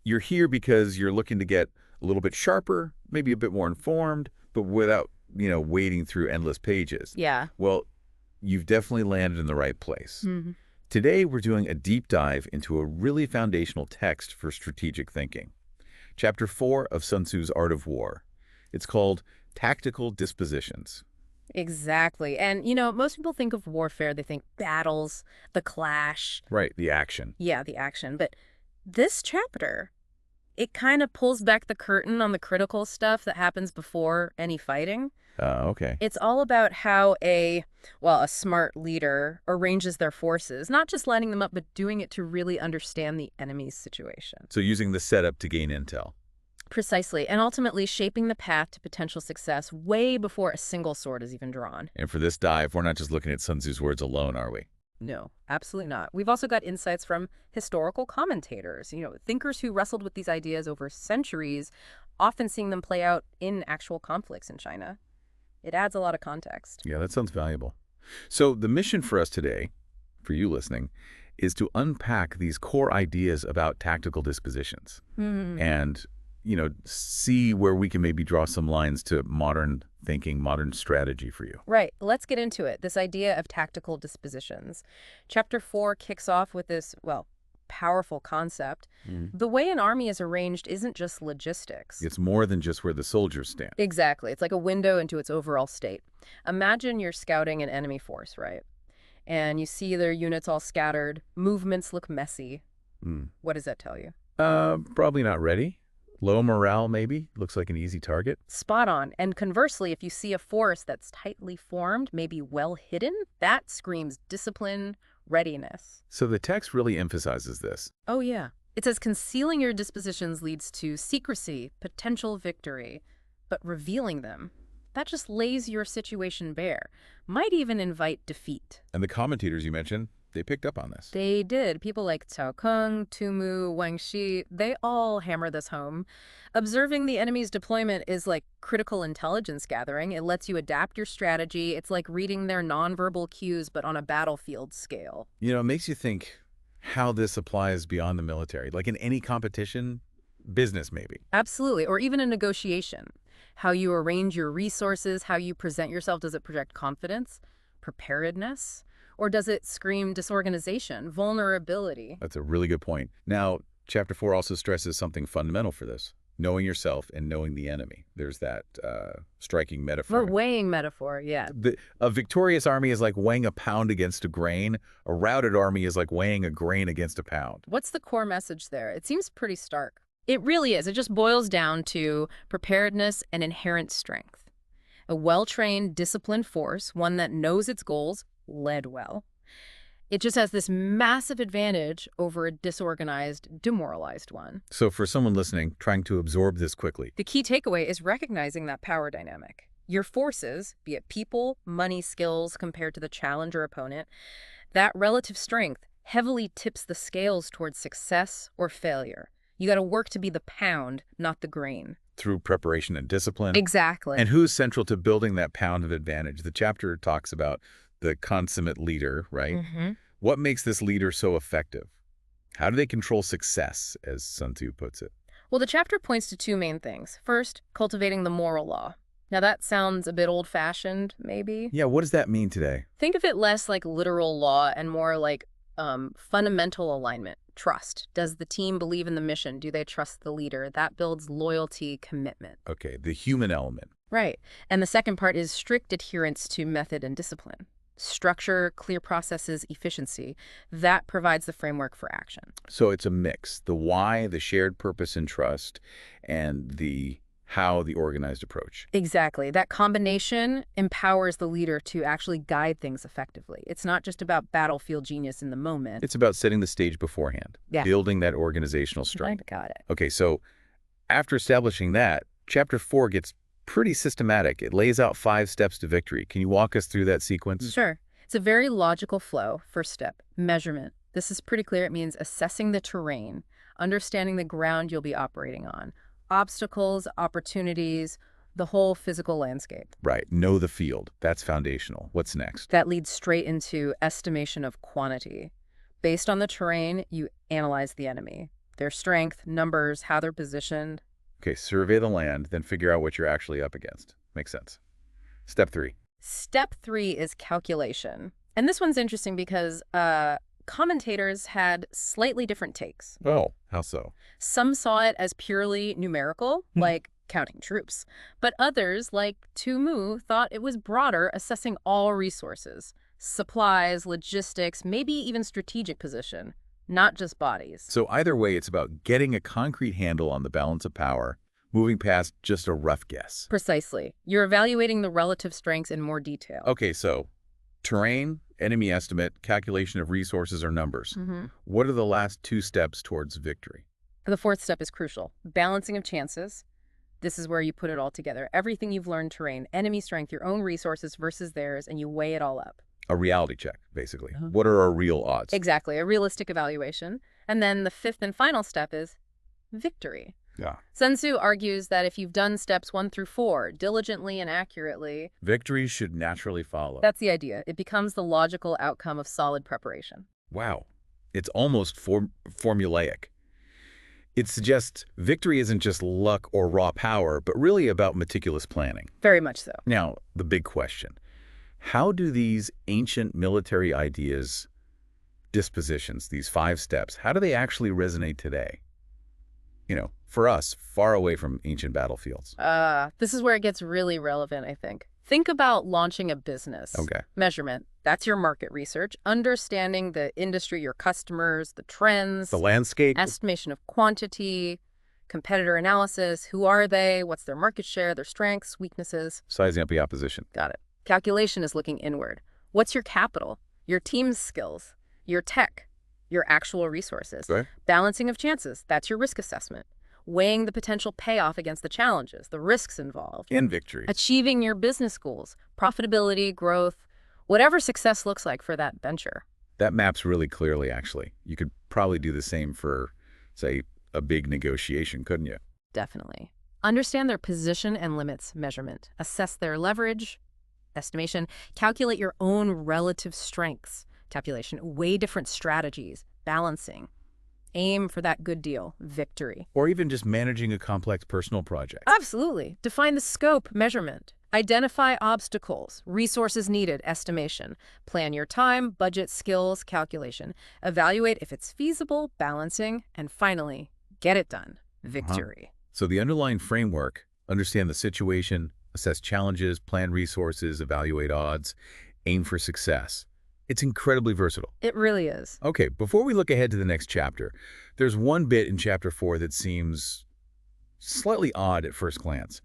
You're here because you're looking to get a little bit sharper, maybe a bit more informed, but without, wading through endless pages. Yeah. Well, you've definitely landed in the right place. Hmm. Today, we're doing a deep dive into a really foundational text for strategic thinking. Chapter 4 of Sun Tzu's Art of War. It's called Tactical Dispositions. Exactly. And, most people think of warfare, they think battles, the clash. Right, the action. Yeah, the action. But this chapter, it kind of pulls back the curtain on the critical stuff that happens before any fighting. Okay. It's all about how a smart leader arranges their forces, not just lining them up, but doing it to really understand the enemy's situation. So using the setup to gain intel. Precisely, and ultimately shaping the path to potential success way before a single sword is even drawn. And for this dive, we're not just looking at Sun Tzu's words alone, are we? No, absolutely not. We've also got insights from historical commentators, thinkers who wrestled with these ideas over centuries, often seeing them play out in actual conflicts in China. It adds a lot of context. Yeah, that sounds valuable. So the mission for us today, for you listening, is to unpack these core ideas about tactical dispositions and, see where we can maybe draw some lines to modern thinking, modern strategy for you. Right. Let's get into it. This idea of tactical dispositions. Chapter 4 kicks off with this, powerful concept. The way an army is arranged isn't just logistics. It's more than just where the soldiers stand. Exactly. It's like a window into its overall state. Imagine you're scouting an enemy force, right? And you see their units all scattered. Movements look messy. What does that tell you? Probably not ready. Low morale, maybe. Looks like an easy target. Spot on. And conversely, if you see a force that's tightly formed, maybe well hidden, that screams discipline, readiness. So the text really emphasizes this. Oh, yeah. It says concealing your dispositions leads to secrecy, potential victory, but revealing them, that just lays your situation bare, might even invite defeat. And the commentators you mentioned, they picked up on this. They did. People like Cao Keng, Tu Mu, Wang Shi, they all hammer this home. Observing the enemy's deployment is like critical intelligence gathering. It lets you adapt your strategy. It's like reading their nonverbal cues, but on a battlefield scale. It makes you think how this applies beyond the military, like in any competition, business maybe. Absolutely. Or even a negotiation. How you arrange your resources, how you present yourself. Does it project confidence, preparedness? Or does it scream disorganization, vulnerability? That's a really good point. Now, Chapter 4 also stresses something fundamental for this, knowing yourself and knowing the enemy. There's that striking metaphor. The weighing metaphor, yeah. A victorious army is like weighing a pound against a grain. A routed army is like weighing a grain against a pound. What's the core message there? It seems pretty stark. It really is. It just boils down to preparedness and inherent strength. A well-trained, disciplined force, one that knows its goals, led well. It just has this massive advantage over a disorganized, demoralized one. So for someone listening, trying to absorb this quickly. The key takeaway is recognizing that power dynamic. Your forces, be it people, money, skills compared to the challenger opponent, that relative strength heavily tips the scales towards success or failure. You got to work to be the pound, not the grain. Through preparation and discipline. Exactly. And who's central to building that pound of advantage? The chapter talks about the consummate leader, right? What makes this leader so effective? How do they control success, as Sun Tzu puts it? Well, the chapter points to two main things. First, cultivating the moral law. Now, that sounds a bit old-fashioned, maybe. Yeah, what does that mean today? Think of it less like literal law and more like fundamental alignment, trust. Does the team believe in the mission? Do they trust the leader? That builds loyalty, commitment. Okay, the human element. Right. And the second part is strict adherence to method and discipline. Structure, clear processes, efficiency. That provides the framework for action. So it's a mix. The why, the shared purpose and trust, and the how, the organized approach. Exactly. That combination empowers the leader to actually guide things effectively. It's not just about battlefield genius in the moment. It's about setting the stage beforehand, Yeah. building that organizational strength. I got it. Okay, so after establishing that, Chapter 4 gets pretty systematic. It lays out 5 steps to victory. Can you walk us through that sequence? Sure. It's a very logical flow. First step, measurement. This is pretty clear. It means assessing the terrain, understanding the ground you'll be operating on, obstacles, opportunities, the whole physical landscape. Right. Know the field. That's foundational. What's next? That leads straight into estimation of quantity. Based on the terrain, you analyze the enemy, Their strength, numbers, how they're positioned. Okay, survey the land, then figure out what you're actually up against. Makes sense. Step 3. Step 3 is calculation. And this one's interesting because commentators had slightly different takes. Oh, how so? Some saw it as purely numerical, like counting troops. But others, like Tu Mu, thought it was broader, assessing all resources, supplies, logistics, maybe even strategic position, not just bodies. So either way, it's about getting a concrete handle on the balance of power, moving past just a rough guess. Precisely. You're evaluating the relative strengths in more detail. Okay, so terrain, enemy estimate, calculation of resources or numbers. What are the last 2 steps towards victory? The fourth step is crucial. Balancing of chances. This is where you put it all together. Everything you've learned, terrain, enemy strength, your own resources versus theirs, and you weigh it all up. A reality check, basically. What are our real odds? Exactly, a realistic evaluation. And then the fifth and final step is victory. Yeah. Sun Tzu argues that if you've done steps 1 through 4 diligently and accurately, Victory should naturally follow. that's the idea. It becomes the logical outcome of solid preparation. Wow. It's almost formulaic. It suggests victory isn't just luck or raw power, but really about meticulous planning. Very much so. Now, the big question. How do these ancient military ideas, dispositions, these 5 steps, how do they actually resonate today? You know, for us, far away from ancient battlefields. This is where it gets really relevant, I think. Think about launching a business. Okay. Measurement. That's your market research. Understanding the industry, your customers, the trends. The landscape. Estimation of quantity, competitor analysis. Who are they? What's their market share, their strengths, weaknesses? Sizing up the opposition. Got it. Calculation is looking inward. What's your capital? Your team's skills? Your tech? Your actual resources? Right. Balancing of chances. That's your risk assessment. Weighing the potential payoff against the challenges, the risks involved. And victory. Achieving your business goals, profitability, growth, whatever success looks like for that venture. That maps really clearly, actually. You could probably do the same for, say, a big negotiation, couldn't you? Definitely. Understand their position and limits measurement. Assess their leverage, estimation. Calculate your own relative strengths, tabulation. Weigh different strategies, balancing. Aim for that good deal, victory. Or even just managing a complex personal project. Absolutely. Define the scope, measurement. Identify obstacles, resources needed, estimation. Plan your time, budget, skills, calculation. Evaluate if it's feasible, balancing. And finally, get it done, victory. So the underlying framework, understand the situation, assess challenges, plan resources, evaluate odds, aim for success. It's incredibly versatile. It really is. Okay, before we look ahead to the next chapter, there's one bit in Chapter 4 that seems slightly odd at first glance.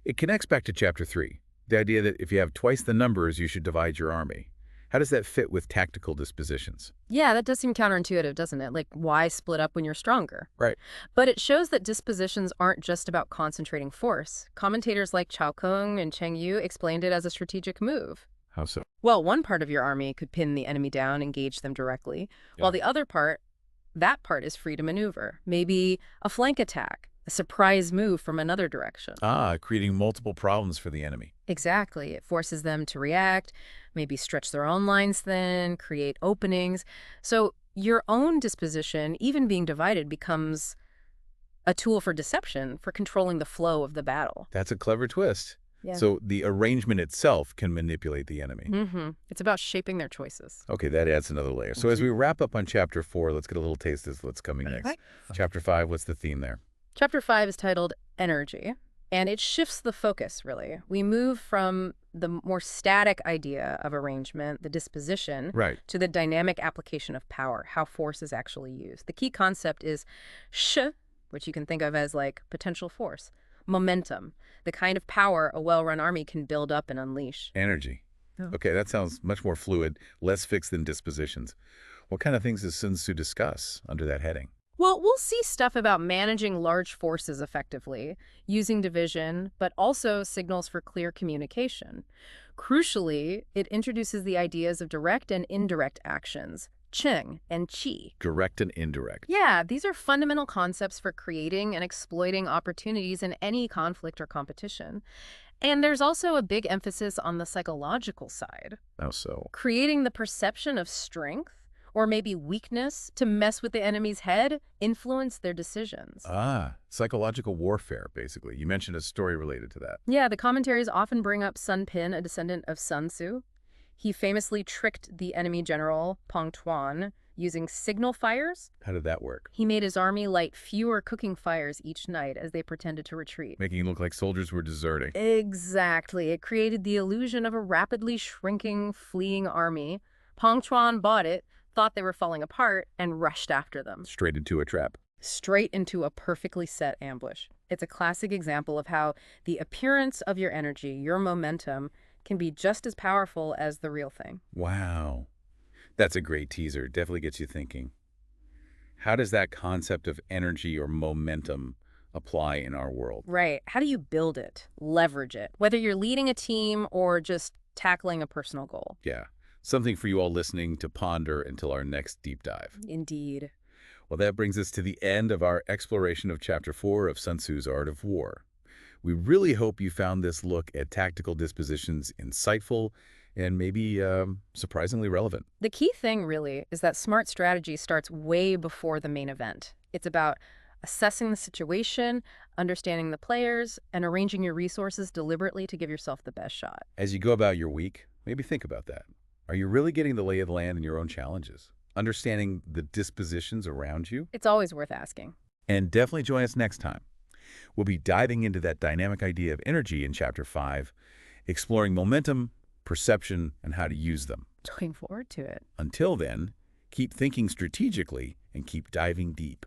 It connects back to Chapter 3, the idea that if you have twice the numbers, you should divide your army. How does that fit with tactical dispositions? Yeah, that does seem counterintuitive, doesn't it? Like, why split up when you're stronger? Right. But it shows that dispositions aren't just about concentrating force. Commentators like Chao Kung and Cheng Yu explained it as a strategic move. How so? Well, one part of your army could pin the enemy down, engage them directly, while the other part, that part is free to maneuver. Maybe a flank attack, a surprise move from another direction. Creating multiple problems for the enemy. Exactly. It forces them to react, maybe stretch their own lines thin, create openings. So your own disposition, even being divided, becomes a tool for deception, for controlling the flow of the battle. That's a clever twist. Yeah. So the arrangement itself can manipulate the enemy. It's about shaping their choices. Okay, that adds another layer. So as we wrap up on Chapter 4, let's get a little taste of what's coming next. Right. Chapter 5, what's the theme there? Chapter 5 is titled Energy, and it shifts the focus, really. We move from the more static idea of arrangement, the disposition, Right. to the dynamic application of power, how force is actually used. The key concept is which you can think of as like potential force, momentum, the kind of power a well-run army can build up and unleash. Energy. Oh. Okay, that sounds much more fluid, less fixed than dispositions. What kind of things does Sun Tzu discuss under that heading? Well, we'll see stuff about managing large forces effectively, using division, but also signals for clear communication. Crucially, it introduces the ideas of direct and indirect actions, Qing and Qi. Direct and indirect. Yeah, these are fundamental concepts for creating and exploiting opportunities in any conflict or competition. And there's also a big emphasis on the psychological side, How so? creating the perception of strength or maybe weakness to mess with the enemy's head, influence their decisions. Psychological warfare, basically. You mentioned a story related to that. Yeah, the commentaries often bring up Sun Pin, a descendant of Sun Tzu. He famously tricked the enemy general, Pong Tuan, using signal fires. How did that work? He made his army light fewer cooking fires each night as they pretended to retreat. Making it look like soldiers were deserting. Exactly. It created the illusion of a rapidly shrinking, fleeing army. Pong Tuan bought it, thought they were falling apart, and rushed after them. Straight into a trap. Straight into a perfectly set ambush. It's a classic example of how the appearance of your energy, your momentum, can be just as powerful as the real thing. Wow. That's a great teaser. Definitely gets you thinking. How does that concept of energy or momentum apply in our world? Right. How do you build it, leverage it, whether you're leading a team or just tackling a personal goal? Yeah. Something for you all listening to ponder until our next deep dive. Indeed. Well, that brings us to the end of our exploration of Chapter 4 of Sun Tzu's Art of War. We really hope you found this look at tactical dispositions insightful and maybe surprisingly relevant. The key thing, really, is that smart strategy starts way before the main event. It's about assessing the situation, understanding the players, and arranging your resources deliberately to give yourself the best shot. As you go about your week, maybe think about that. Are you really getting the lay of the land in your own challenges? Understanding the dispositions around you? It's always worth asking. And definitely join us next time. We'll be diving into that dynamic idea of energy in Chapter 5, exploring momentum, perception, and how to use them. Looking forward to it. Until then, keep thinking strategically and keep diving deep.